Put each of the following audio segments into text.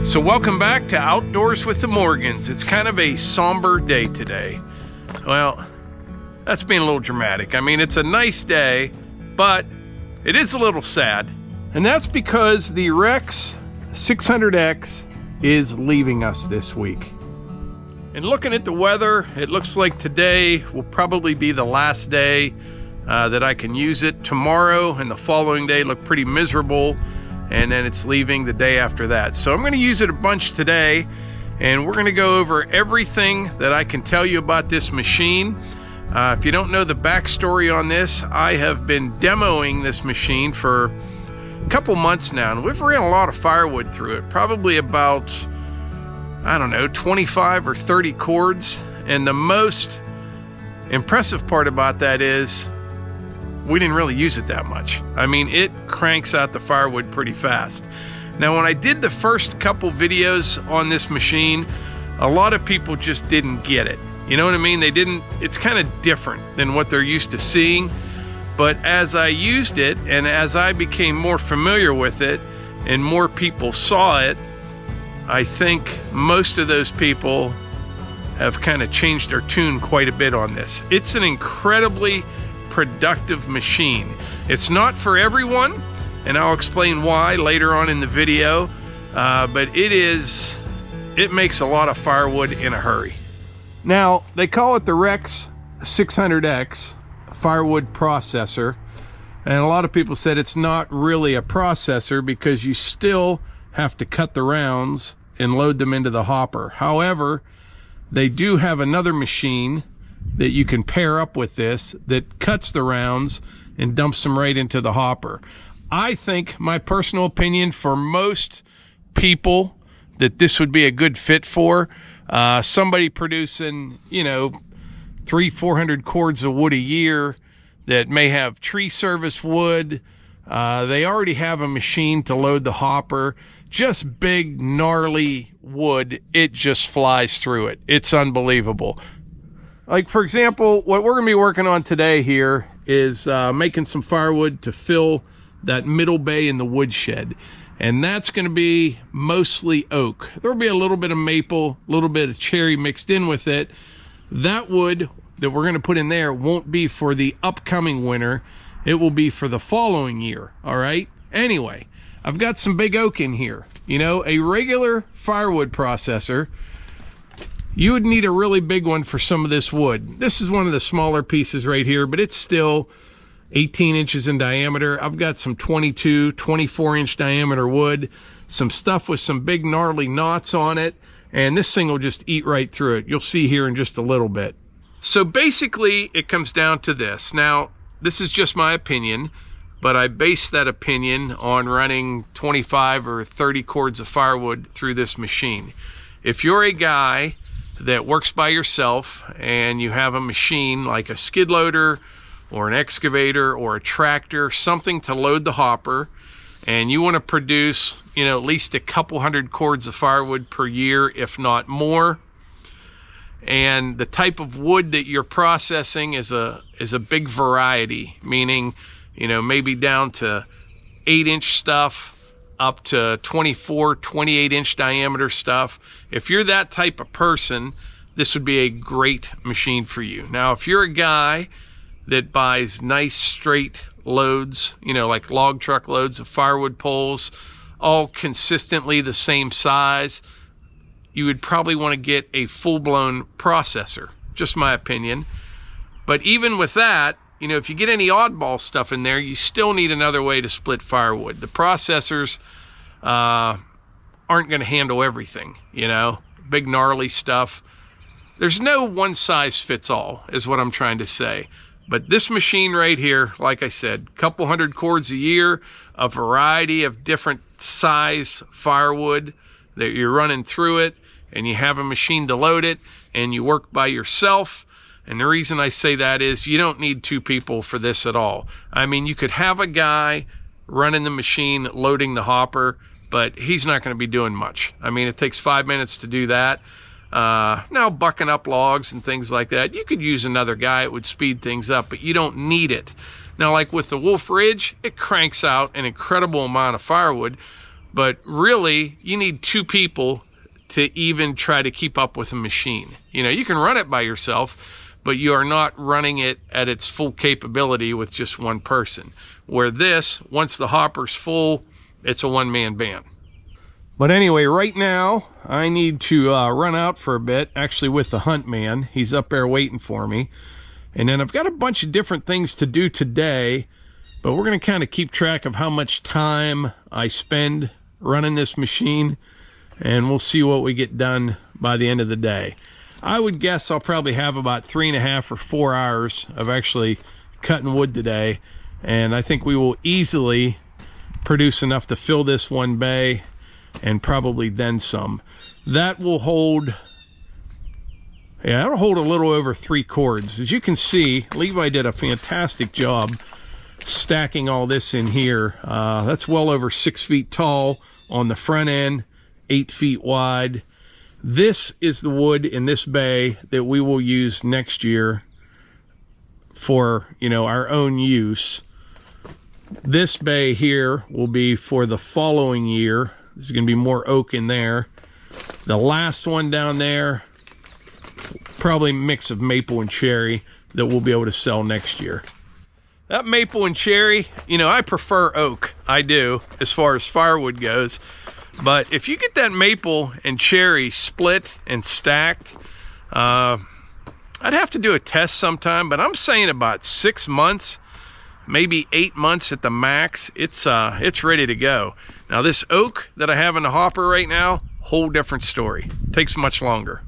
So welcome back to Outdoors with the Morgans. It's kind of a somber day today. Well, that's being a little dramatic. I mean, it's a nice day, but it is a little sad. And that's because the Rex 600X is leaving us this week. And looking at the weather, it looks like today will probably be the last day that I can use it. Tomorrow and the following day look pretty miserable, and then it's leaving the day after that. So I'm going to use it a bunch today, and we're going to go over everything that I can tell you about this machine. If you don't know the backstory on this, I have been demoing this machine for a couple months now, and we've ran a lot of firewood through it, probably about, I don't know, 25 or 30 cords. And the most impressive part about that is we didn't really use it that much. I mean, it cranks out the firewood pretty fast. Now, when I did the first couple videos on this machine, a lot of people just didn't get it. You know what I mean? It's kind of different than what they're used to seeing. But as I used it and as I became more familiar with it and more people saw it, I think most of those people have kind of changed their tune quite a bit on this. It's an incredibly productive machine. It's not for everyone, and I'll explain why later on in the video, but it makes a lot of firewood in a hurry. Now, they call it the Rex 600X firewood processor, and a lot of people said it's not really a processor because you still have to cut the rounds and load them into the hopper. However, they do have another machine that you can pair up with this that cuts the rounds and dumps them right into the hopper. I think, my personal opinion, for most people that this would be a good fit for. Somebody producing, 300-400 cords of wood a year that may have tree service wood. They already have a machine to load the hopper. Just big, gnarly wood. It just flies through it. It's unbelievable. Like, for example, what we're going to be working on today here is making some firewood to fill that middle bay in the woodshed. And that's going to be mostly oak. There'll be a little bit of maple, a little bit of cherry mixed in with it. That wood that we're going to put in there won't be for the upcoming winter. It will be for the following year, all right? Anyway, I've got some big oak in here. A regular firewood processor, you would need a really big one for some of this wood. This is one of the smaller pieces right here, but it's still 18 inches in diameter. I've got some 22, 24-inch diameter wood, some stuff with some big gnarly knots on it, and this thing will just eat right through it. You'll see here in just a little bit. So basically, it comes down to this. Now, this is just my opinion, but I base that opinion on running 25 or 30 cords of firewood through this machine. If you're a guy that works by yourself and you have a machine like a skid loader or an excavator or a tractor, something to load the hopper, and you want to produce, at least a couple hundred cords of firewood per year, if not more, and the type of wood that you're processing is a big variety, meaning, maybe down to 8-inch stuff up to 24, 28-inch diameter stuff. If you're that type of person, this would be a great machine for you. Now, if you're a guy that buys nice straight loads, like log truck loads of firewood poles, all consistently the same size, you would probably want to get a full-blown processor, just my opinion. But even with that, if you get any oddball stuff in there, you still need another way to split firewood. The processors aren't going to handle everything, big gnarly stuff. There's no one size fits all, is what I'm trying to say. But this machine right here, like I said, couple hundred cords a year, a variety of different size firewood that you're running through it, and you have a machine to load it, and you work by yourself. And the reason I say that is you don't need two people for this at all. I mean, you could have a guy running the machine, loading the hopper, but he's not going to be doing much. I mean, it takes 5 minutes to do that. Now, bucking up logs and things like that, you could use another guy. It would speed things up, but you don't need it. Now, like with the Wolf Ridge, it cranks out an incredible amount of firewood, but really you need 2 people to even try to keep up with a machine. You know, you can run it by yourself, but you are not running it at its full capability with just 1 person. Where this, once the hopper's full, it's a 1-man band. But anyway, right now I need to run out for a bit, actually with the hunt man. He's up there waiting for me. And then I've got a bunch of different things to do today, but we're going to kind of keep track of how much time I spend running this machine, and we'll see what we get done by the end of the day. I would guess I'll probably have about 3.5 or 4 hours of actually cutting wood today, and I think we will easily produce enough to fill this 1 bay and probably then some. That will hold, yeah, that'll hold a little over 3 cords. As you can see, Levi did a fantastic job stacking all this in here. That's well over 6 feet tall on the front end, 8 feet wide. This is the wood in this bay that we will use next year for, you know, our own use. This bay here will be for the following year. There's going to be more oak in there. The last one down there, probably a mix of maple and cherry that we'll be able to sell next year. That maple and cherry, you know, I prefer oak. I do, as far as firewood goes. But if you get that maple and cherry split and stacked, I'd have to do a test sometime, but I'm saying about 6 months, maybe 8 months at the max, it's ready to go. Now this oak that I have in the hopper right now, whole different story. Takes much longer.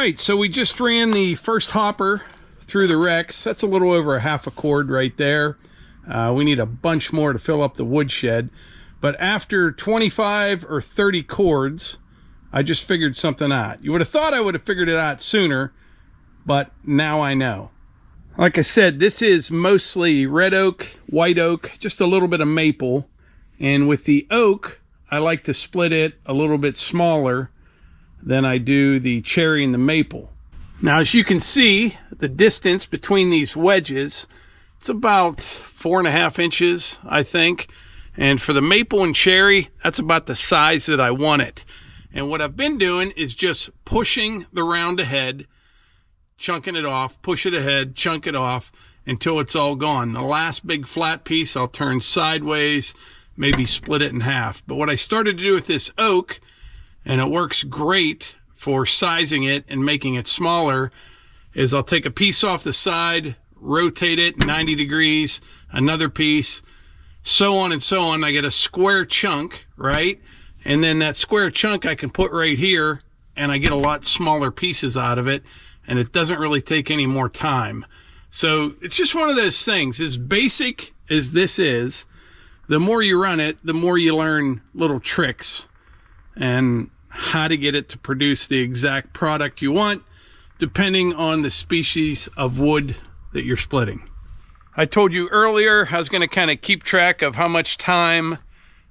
right, so we just ran the first hopper through the Rex. That's a little over a half a cord right there. We need a bunch more to fill up the woodshed. But after 25 or 30 cords, I just figured something out. You would have thought I would have figured it out sooner, but now I know. Like I said, this is mostly red oak, white oak, just a little bit of maple. And with the oak, I like to split it a little bit smaller than I do the cherry and the maple. Now, as you can see, the distance between these wedges, It's about 4.5 inches, I think. And for the maple and cherry, that's about the size that I want it. And what I've been doing is just pushing the round ahead, chunking it off, push it ahead, chunk it off until it's all gone. The last big flat piece I'll turn sideways, maybe split it in half. But what I started to do with this oak, and it works great for sizing it and making it smaller, is I'll take a piece off the side, rotate it 90 degrees, another piece, so on and so on. I get a square chunk, right? And then that square chunk I can put right here, and I get a lot smaller pieces out of it, and it doesn't really take any more time. So it's just one of those things. As basic as this is, the more you run it, the more you learn little tricks and how to get it to produce the exact product you want, depending on the species of wood that you're splitting. I told you earlier I was going to kind of keep track of how much time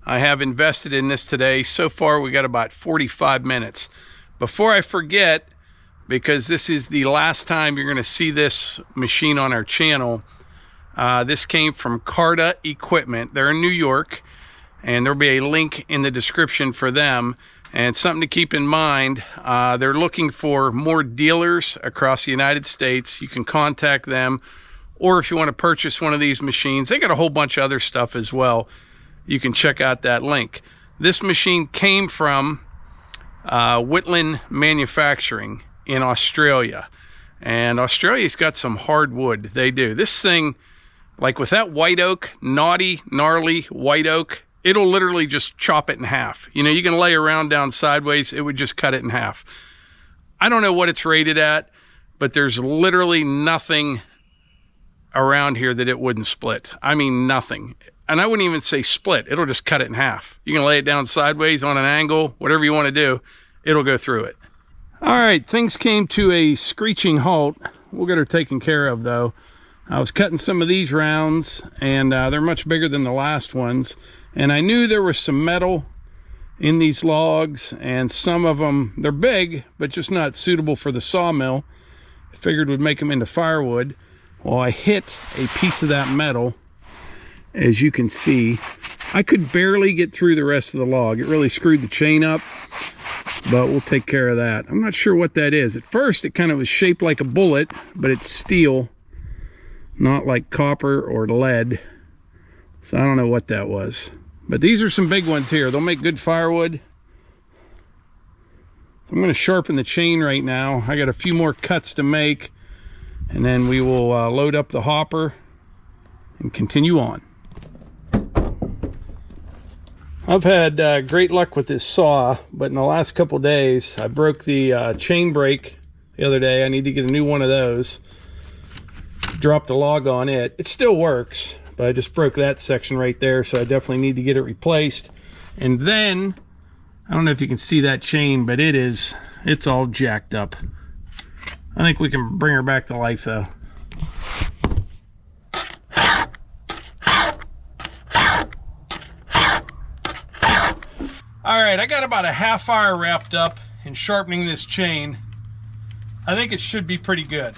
I have invested in this today. So far, we got about 45 minutes. Before I forget, because this is the last time you're going to see this machine on our channel, this came from Carta Equipment. They're in New York, and there'll be a link in the description for them. And something to keep in mind, they're looking for more dealers across the United States. You can contact them, or if you want to purchase one of these machines, they got a whole bunch of other stuff as well. You can check out that link. This machine came from Whitland Manufacturing in Australia. And Australia's got some hardwood. They do. This thing, like with that white oak, naughty, gnarly white oak, it'll literally just chop it in half. You know, you can lay around down sideways, it would just cut it in half. I don't know what it's rated at, but there's literally nothing around here that it wouldn't split. I mean, nothing. And I wouldn't even say split. It'll just cut it in half. You can lay it down sideways on an angle, whatever you want to do, it'll go through it. All right, things came to a screeching halt. We'll get her taken care of, though. I was cutting some of these rounds, and they're much bigger than the last ones. And I knew there was some metal in these logs, and some of them, they're big, but just not suitable for the sawmill. I figured we'd make them into firewood. Well, I hit a piece of that metal. As you can see, I could barely get through the rest of the log. It really screwed the chain up, but we'll take care of that. I'm not sure what that is. At first, it kind of was shaped like a bullet, but it's steel, not like copper or lead. So I don't know what that was. But these are some big ones here. They'll make good firewood. So I'm going to sharpen the chain right now. I got a few more cuts to make, and then we will load up the hopper and continue on. I've had great luck with this saw, but in the last couple days, I broke the chain brake the other day. I need to get a new one of those. Dropped the log on it. It still works, but I just broke that section right there, so I definitely need to get it replaced. And then, I don't know if you can see that chain, but it's all jacked up. I think we can bring her back to life, though. All right, I got about a half hour wrapped up in sharpening this chain. I think it should be pretty good.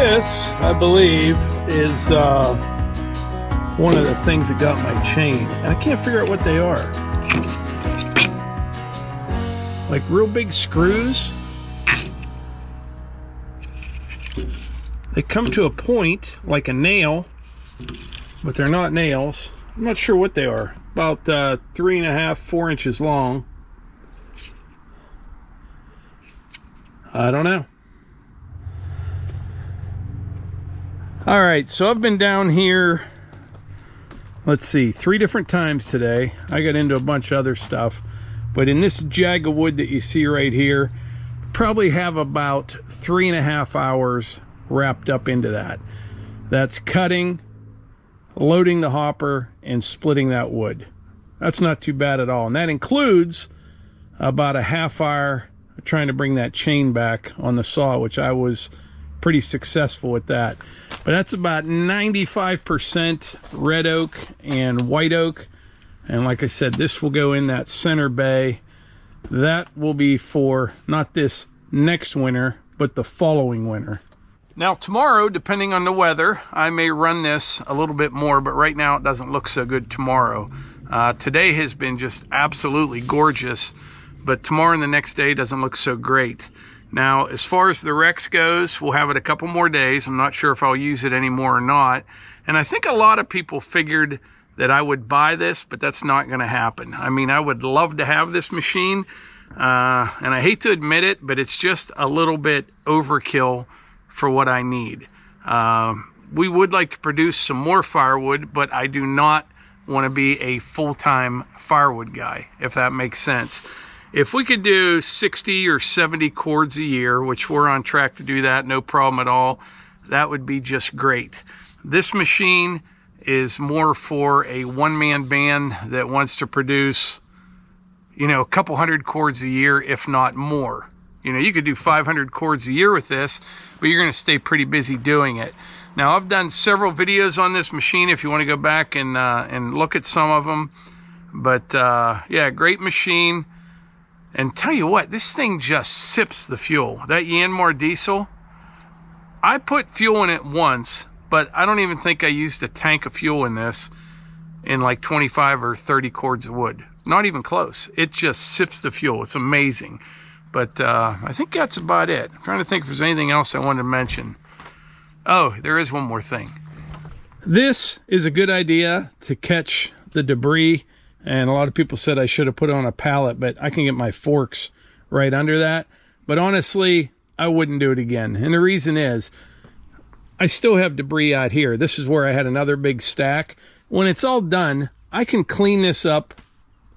This, I believe, is one of the things that got my chain. And I can't figure out what they are. Like real big screws. They come to a point like a nail, but they're not nails. I'm not sure what they are. About 3.5, 4 inches long. I don't know. All right, so I've been down here, let's see, 3 different times today. I got into a bunch of other stuff, but in this jag of wood that you see right here, probably have about 3.5 hours wrapped up into that. That's cutting, loading the hopper, and splitting that wood. That's not too bad at all. And that includes about a half hour trying to bring that chain back on the saw, which I was pretty successful with that. But that's about 95% red oak and white oak. And like I said, this will go in that center bay. That will be for not this next winter, but the following winter. Now tomorrow, depending on the weather, I may run this a little bit more, but right now it doesn't look so good tomorrow. Today has been just absolutely gorgeous, but tomorrow and the next day doesn't look so great. Now, as far as the Rex goes, we'll have it a couple more days. I'm not sure if I'll use it anymore or not. And I think a lot of people figured that I would buy this, but that's not going to happen. I mean, I would love to have this machine, and I hate to admit it, but it's just a little bit overkill for what I need. We would like to produce some more firewood, but I do not want to be a full-time firewood guy, if that makes sense. If we could do 60 or 70 cords a year, which we're on track to do that, no problem at all, that would be just great. This machine is more for a one-man band that wants to produce, you know, a couple hundred cords a year, if not more. You know, you could do 500 cords a year with this, but you're going to stay pretty busy doing it. Now, I've done several videos on this machine if you want to go back and look at some of them. But, yeah, great machine. And tell you what, this thing just sips the fuel. That Yanmar diesel, I put fuel in it once, but I don't even think I used a tank of fuel in this in like 25 or 30 cords of wood. Not even close. It just sips the fuel. It's amazing. But I think that's about it. I'm trying to think if there's anything else I wanted to mention. Oh, there is one more thing. This is a good idea to catch the debris. And a lot of people said I should have put it on a pallet, but I can get my forks right under that. But honestly, I wouldn't do it again. And the reason is, I still have debris out here. This is where I had another big stack. When it's all done, I can clean this up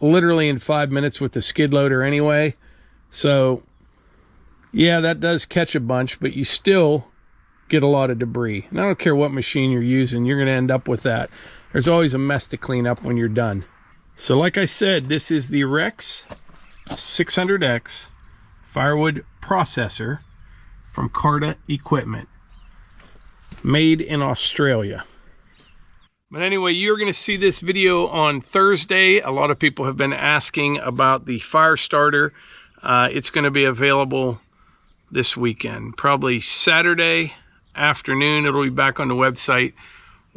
literally in 5 minutes with the skid loader anyway. So, yeah, that does catch a bunch, but you still get a lot of debris. And I don't care what machine you're using, you're going to end up with that. There's always a mess to clean up when you're done. So like I said, this is the Rex 600X firewood processor from Carta Equipment, made in Australia. But anyway, you're going to see this video on Thursday. A lot of people have been asking about the fire starter. It's going to be available this weekend, probably Saturday afternoon. It'll be back on the website,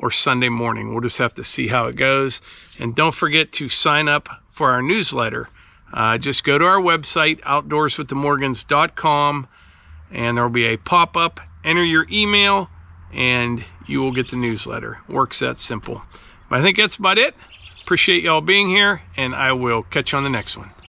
or Sunday morning. We'll just have to see how it goes. And don't forget to sign up for our newsletter. Just go to our website, outdoorswiththemorgans.com, and there will be a pop-up. Enter your email, and you will get the newsletter. Works that simple. But I think that's about it. Appreciate y'all being here, and I will catch you on the next one.